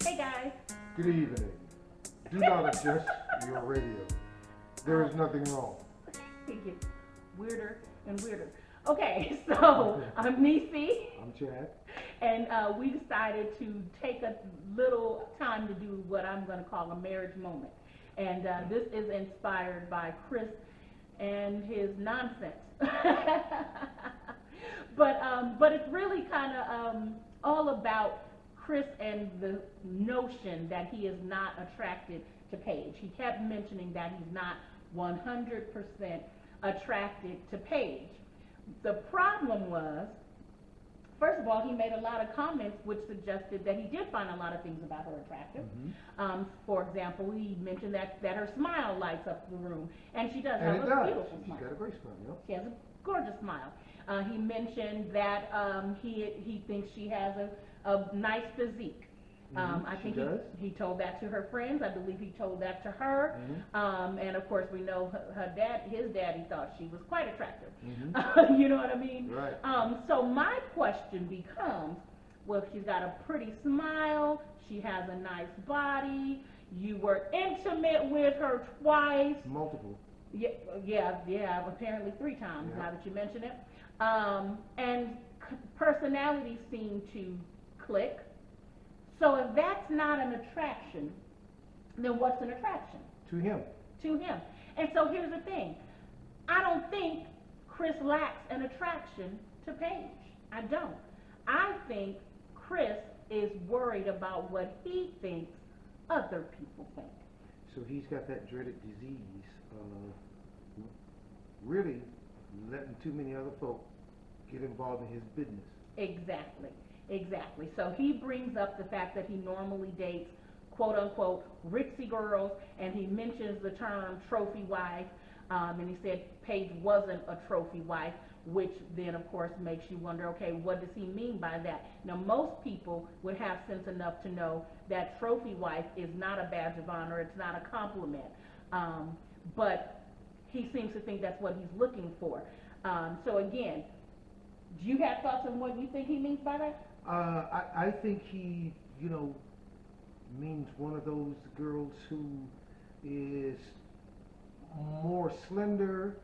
Hey guys. Good evening. Do not adjust your radio. There is nothing wrong. It gets weirder and weirder. Okay, so I'm Niecy, I'm Chad. and we decided to take a little time to do what I'm going to call a marriage moment. And this is inspired by Chris and his nonsense. But it's really kind of all about Chris and the notion that he is not attracted to Paige. He kept mentioning that he's not 100% attracted to Paige. The problem was, first of all, he made a lot of comments which suggested that he did find a lot of things about her attractive. Mm-hmm. For example, he mentioned that her smile lights up the room, and she does And have it a does. beautiful smile. She's got a great smile, yep. She has a gorgeous smile. He mentioned that he thinks she has a nice physique. I think he told that to her friends. I believe he told that to her. Mm-hmm. And of course, we know his daddy thought she was quite attractive. Mm-hmm. You know what I mean? Right. So my question becomes, well, she's got a pretty smile. She has a nice body. You were intimate with her twice. Multiple. Yeah, apparently 3 times, Yeah. now that you mention it. And personalities seem to click. So if that's not an attraction, then what's an attraction? To him. To him. And so here's the thing. I don't think Chris lacks an attraction to Paige. I don't. I think Chris is worried about what he thinks other people think. So he's got that dreaded disease of really letting too many other folk get involved in his business. Exactly. So he brings up the fact that he normally dates quote unquote ritzy girls, and he mentions the term trophy wife, and he said Paige wasn't a trophy wife, which then of course makes you wonder, okay, what does he mean by that? Now most people would have sense enough to know that trophy wife is not a badge of honor, it's not a compliment, but he seems to think that's what he's looking for. So again, do you have thoughts on what you think he means by that? I think he, means one of those girls who is more slender.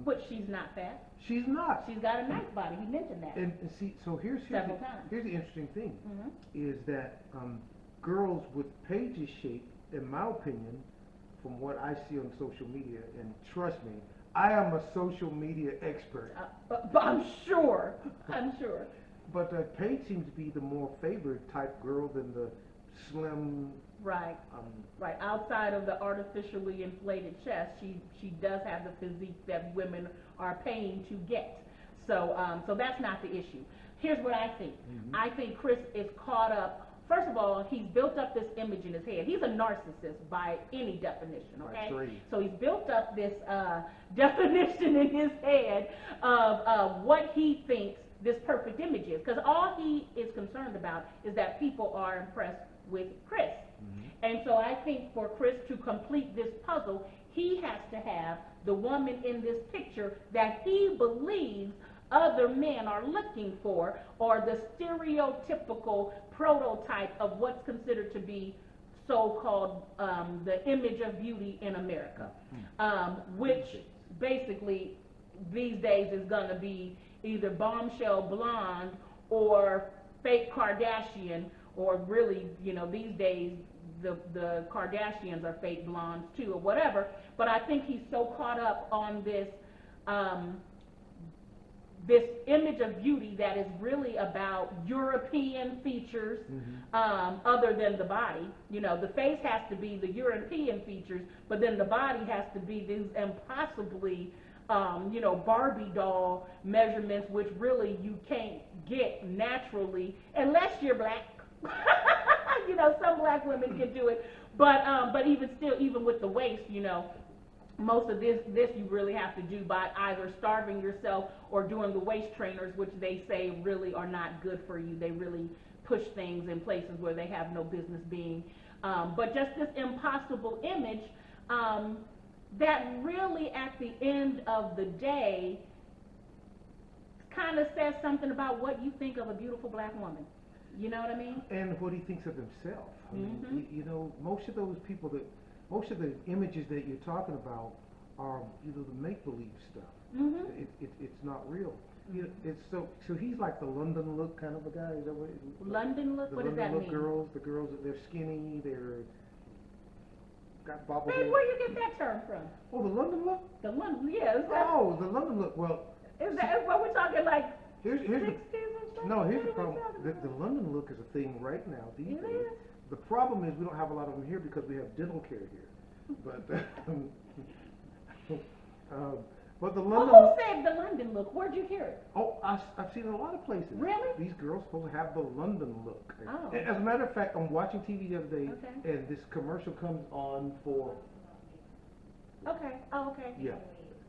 But she's not fat. She's not. She's got a nice body. He mentioned that. And see, so here's Several times. Here's the interesting thing, Mhm. is that girls with Paige's shape, in my opinion, from what I see on social media, and trust me, I am a social media expert. But I'm sure. But Paige seems to be the more favored type girl than the slim. Right. Right. Outside of the artificially inflated chest, she does have the physique that women are paying to get. So that's not the issue. Here's what I think. Mm-hmm. I think Chris is caught up. First of all, he's built up this image in his head. He's a narcissist by any definition, okay? Right. So he's built up this definition in his head of what he thinks this perfect image is. Because all he is concerned about is that people are impressed with Chris. Mm-hmm. And so I think for Chris to complete this puzzle, he has to have the woman in this picture that he believes other men are looking for, or the stereotypical prototype of what's considered to be so-called the image of beauty in America, which basically these days is going to be either bombshell blonde or fake Kardashian, or really, these days the Kardashians are fake blondes too, or whatever. But I think he's so caught up on this this image of beauty that is really about European features, other than the body. The face has to be the European features, but then the body has to be these impossibly, Barbie doll measurements, which really you can't get naturally unless you're black. Some black women can do it, but even still, even with the waist, most of this you really have to do by either starving yourself or doing the waist trainers, which they say really are not good for you. They really push things in places where they have no business being. But just this impossible image that really at the end of the day kind of says something about what you think of a beautiful black woman. You know what I mean? And what he thinks of himself. I mean, Mhm. you know, most of those people most of the images that you're talking about are, you know, the make-believe stuff. Mhm. It's not real. You know, it's so he's like the London look kind of a guy. Is that what? London look? The What does that London look mean? the girls, they're skinny, they're got bobble Babe, hair. where you get that term from? Oh, the London look? The London, yeah. Is that, Oh, the London look. Well, what we're talking like here's 60s the or something? no, here's the What are we problem. talking The about? London look is a thing right now these It days. is. The problem is we don't have a lot of them here because we have dental care here. But but the Well, London. who said the London look? Where'd you hear it? Oh, I've seen it a lot of places. Really? These girls supposed to have the London look. Oh. As a matter of fact, I'm watching TV the other day, Okay. and this commercial comes on for. Okay. Oh, okay. Yeah,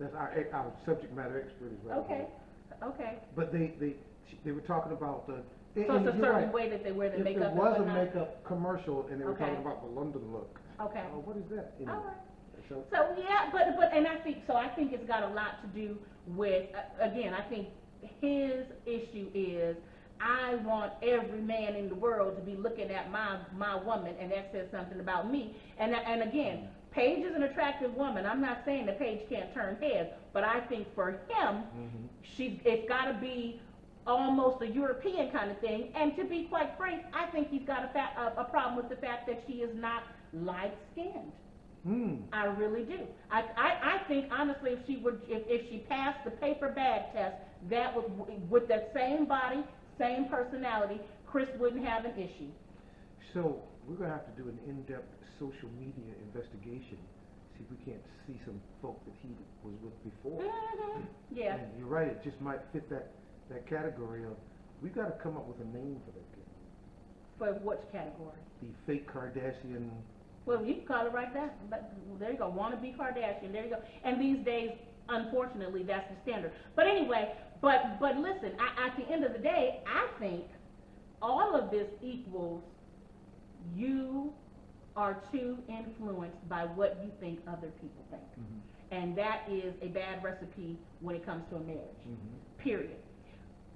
that's our subject matter expert is right. Okay. Here. Okay. But they were talking about the. So it's a you're certain right. way that they wear the makeup. It and was a whatnot? makeup commercial, and they were Okay. talking about the London look. Okay. Oh, what is that? All right. So, So yeah, but and I think it's got a lot to do with again. I think his issue is I want every man in the world to be looking at my woman, and that says something about me. And again, Paige is an attractive woman. I'm not saying that Paige can't turn heads, but I think for him, it's got to be almost a European kind of thing. And to be quite frank, I think he's got a problem with the fact that she is not light skinned. I really do. I think honestly, if she passed the paper bag test, that would, with that same body, same personality, Chris wouldn't have an issue. So we're gonna have to do an in-depth social media investigation. See if we can't see some folk that he was with before. Yeah. And you're right. It just might fit that category of. We've got to come up with a name for that kid. For which category? The fake Kardashian. Well, you can call it right there. There you go. Wannabe Kardashian. There you go. And these days, unfortunately, that's the standard. But anyway, but listen. At the end of the day, I think all of this equals you are too influenced by what you think other people think, and that is a bad recipe when it comes to a marriage. Period.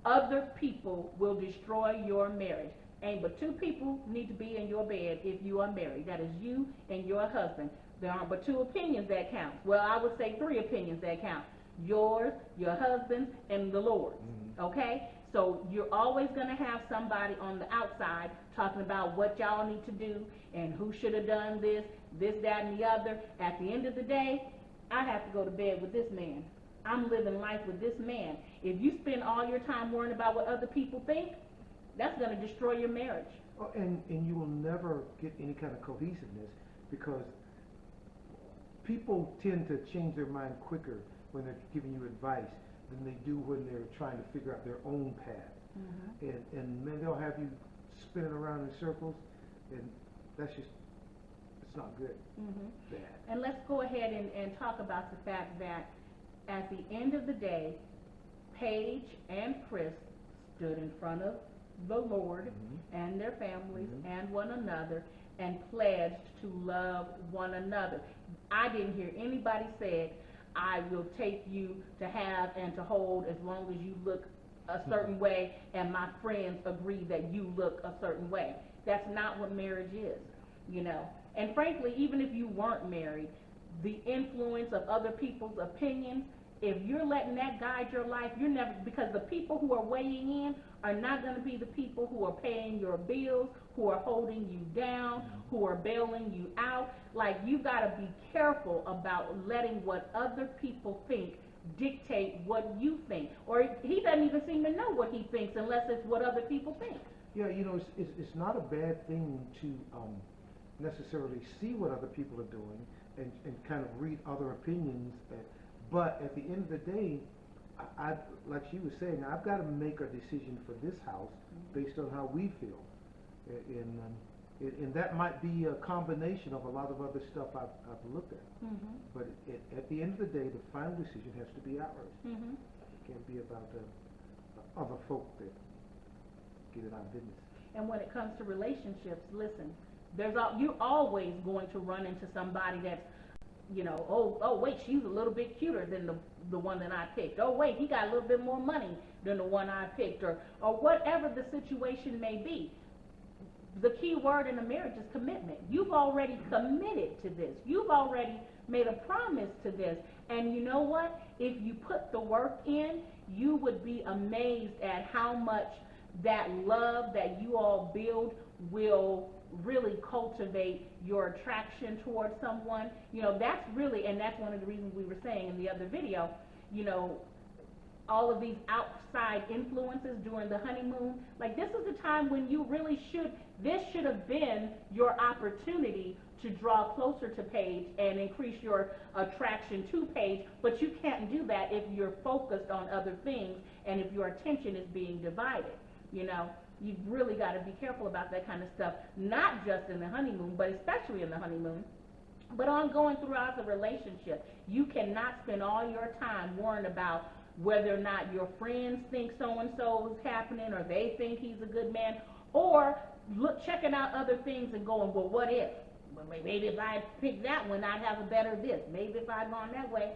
Other people will destroy your marriage. Ain't but two people need to be in your bed if you are married. That is you and your husband. There aren't but two opinions that count. Well, I would say three opinions that count. Yours, your husband's, and the Lord's. Okay? So you're always going to have somebody on the outside talking about what y'all need to do and who should have done this, that, and the other. At the end of the day, I have to go to bed with this man. I'm living life with this man. If you spend all your time worrying about what other people think, that's going to destroy your marriage. Oh, and you will never get any kind of cohesiveness because people tend to change their mind quicker when they're giving you advice than they do when they're trying to figure out their own path. And then they'll have you spinning around in circles, and that's just, it's not good. Bad. And let's go ahead and talk about the fact that at the end of the day, Paige and Chris stood in front of the Lord and their families and one another and pledged to love one another. I didn't hear anybody say, I will take you to have and to hold as long as you look a certain way and my friends agree that you look a certain way. That's not what marriage is, you know. And frankly, even if you weren't married, the influence of other people's opinions, if you're letting that guide your life, you're never, because the people who are weighing in are not going to be the people who are paying your bills, who are holding you down, who are bailing you out. Like, you got to be careful about letting what other people think dictate what you think. Or he doesn't even seem to know what he thinks unless it's what other people think. Yeah, you know, it's not a bad thing to necessarily see what other people are doing and kind of read other opinions. But at the end of the day, I like she was saying, I've got to make a decision for this house based on how we feel. And that might be a combination of a lot of other stuff I've looked at. But at the end of the day, the final decision has to be ours. It can't be about other folk that get in our business. And when it comes to relationships, listen, you're always going to run into somebody that's you know, oh wait, she's a little bit cuter than the one that I picked. Oh wait, he got a little bit more money than the one I picked, or whatever the situation may be. The key word in a marriage is commitment. You've already committed to this. You've already made a promise to this. And you know what? If you put the work in, you would be amazed at how much that love that you all build will really cultivate your attraction towards someone. You know, that's really, and that's one of the reasons we were saying in the other video, you know, all of these outside influences during the honeymoon, like this is the time when you really this should have been your opportunity to draw closer to Paige and increase your attraction to Paige, but you can't do that if you're focused on other things and if your attention is being divided. You know, you've really got to be careful about that kind of stuff, not just in the honeymoon, but especially in the honeymoon, but ongoing throughout the relationship. You cannot spend all your time worrying about whether or not your friends think so-and-so is happening, or they think he's a good man, or checking out other things and going, well, what if? Well, maybe if I pick that one, I'd have a better this. Maybe if I'd gone that way.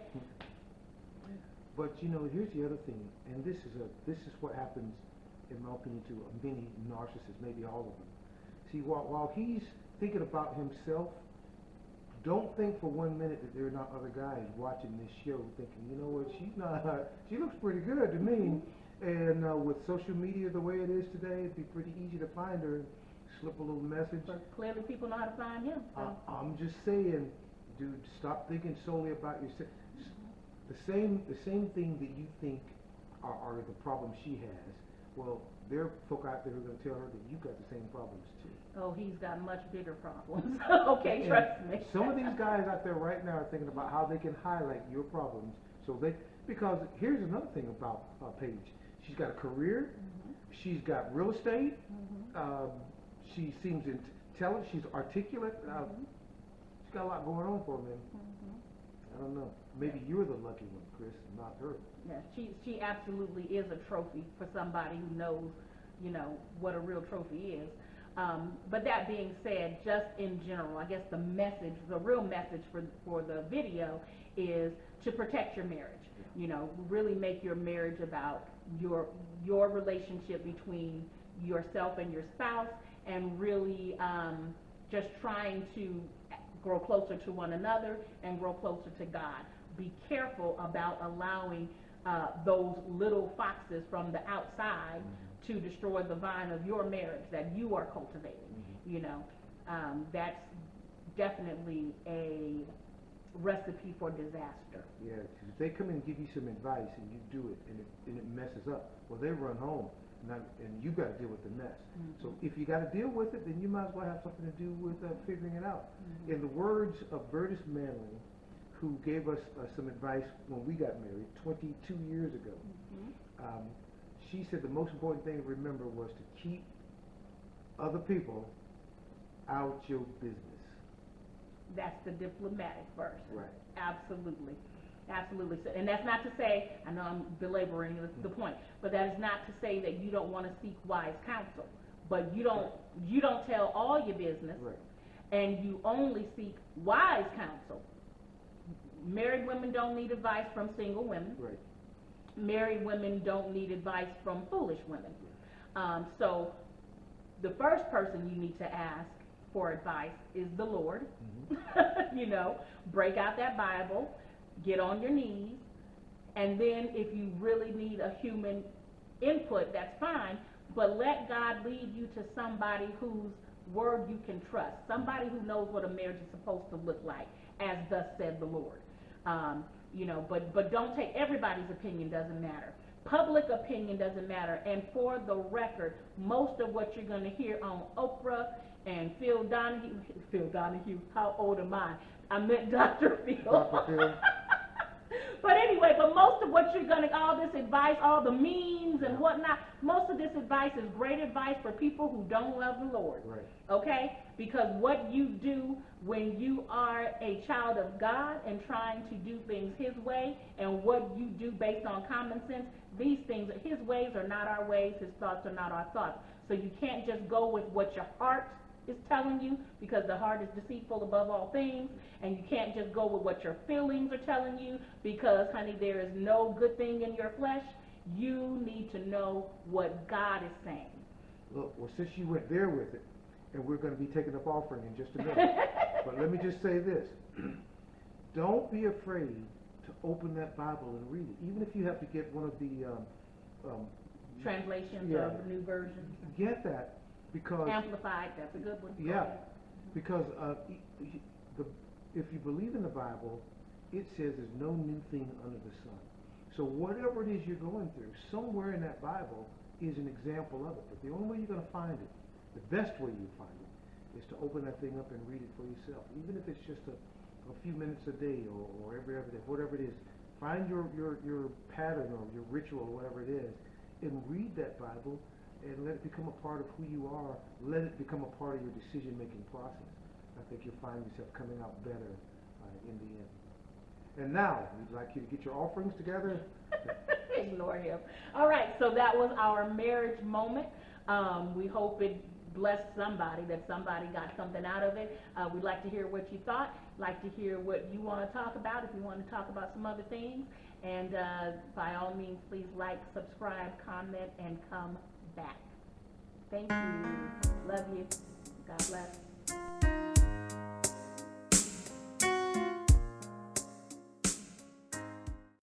But you know, here's the other thing, and this is what happens, in my opinion, to many narcissists, maybe all of them. See, while he's thinking about himself, don't think for 1 minute that there are not other guys watching this show thinking, you know what, she looks pretty good to me. And with social media the way it is today, it'd be pretty easy to find her and slip a little message. But clearly people know how to find him. So. I'm just saying, dude, stop thinking solely about yourself. The same thing that you think are the problems she has, well, there are folk out there who are going to tell her that you've got the same problems too. Oh, he's got much bigger problems. Okay, And trust me. Some of these guys out there right now are thinking about how they can highlight your problems. Because here's another thing about Paige. She's got a career. Mm-hmm. She's got real estate. Mm-hmm. She seems intelligent. She's articulate. She's got a lot going on for her, man. Mm-hmm. I don't know. Maybe you're the lucky one, Chris, not her. Yeah, she absolutely is a trophy for somebody who knows, you know, what a real trophy is. But that being said, just in general, I guess the real message for the video is to protect your marriage. You know, really make your marriage about your relationship between yourself and your spouse, and really just trying to grow closer to one another and grow closer to God. Be careful about allowing those little foxes from the outside to destroy the vine of your marriage that you are cultivating. You know, that's definitely a recipe for disaster. Yeah, 'cause if they come and give you some advice and you do it and it messes up, well, they run home and you've got to deal with the mess. So if you got to deal with it, then you might as well have something to do with figuring it out. In the words of Bertus Manley, who gave us some advice when we got married 22 years ago, she said the most important thing to remember was to keep other people out your business. That's the diplomatic version. Right. Absolutely. Absolutely. So, and that's not to say, I know I'm belaboring the point, but that is not to say that you don't want to seek wise counsel. But you don't tell all your business, Right. and you only seek wise counsel. Married women don't need advice from single women. Right. Married women don't need advice from foolish women. So the first person you need to ask for advice is the Lord. You know, break out that Bible, get on your knees, and then if you really need a human input, that's fine, but let God lead you to somebody whose word you can trust, somebody who knows what a marriage is supposed to look like, as thus said the Lord. You know, but don't take everybody's opinion, doesn't matter. Public opinion doesn't matter. And for the record, most of what you're going to hear on Oprah and Phil Donahue, how old am I? I meant Dr. Phil. Dr. Phil. But anyway, most of what you're going to, all this advice, all the memes and whatnot, most of this advice is great advice for people who don't love the Lord. Right. Okay? Because what you do when you are a child of God and trying to do things His way, and what you do based on common sense, these things, His ways are not our ways, His thoughts are not our thoughts. So you can't just go with what your heart is telling you, because the heart is deceitful above all things, and you can't just go with what your feelings are telling you, because, honey, there is no good thing in your flesh. You need to know what God is saying. Look, well, since you went there with it, and we're going to be taking up offering in just a minute, but let me just say this. Don't be afraid to open that Bible and read it, even if you have to get one of the Translations of the New Version. Get that, because Amplified, that's a good one. yeah, because if you believe in the Bible, it says there's no new thing under the sun. So whatever it is you're going through, somewhere in that Bible is an example of it. But the only way you're going to find it, the best way you find it, is to open that thing up and read it for yourself. Even if it's just a few minutes a day or every other day, whatever it is, find your pattern or your ritual or whatever it is, and read that Bible and let it become a part of who you are. Let it become a part of your decision-making process. I think you'll find yourself coming out better in the end. And now, we'd like you to get your offerings together. Ignore him. All right, so that was our marriage moment. We hope it blessed somebody, that somebody got something out of it. We'd like to hear what you thought, like to hear what you want to talk about, if you want to talk about some other things. And by all means, please like, subscribe, comment, and come back. Thank you. Love you. God bless.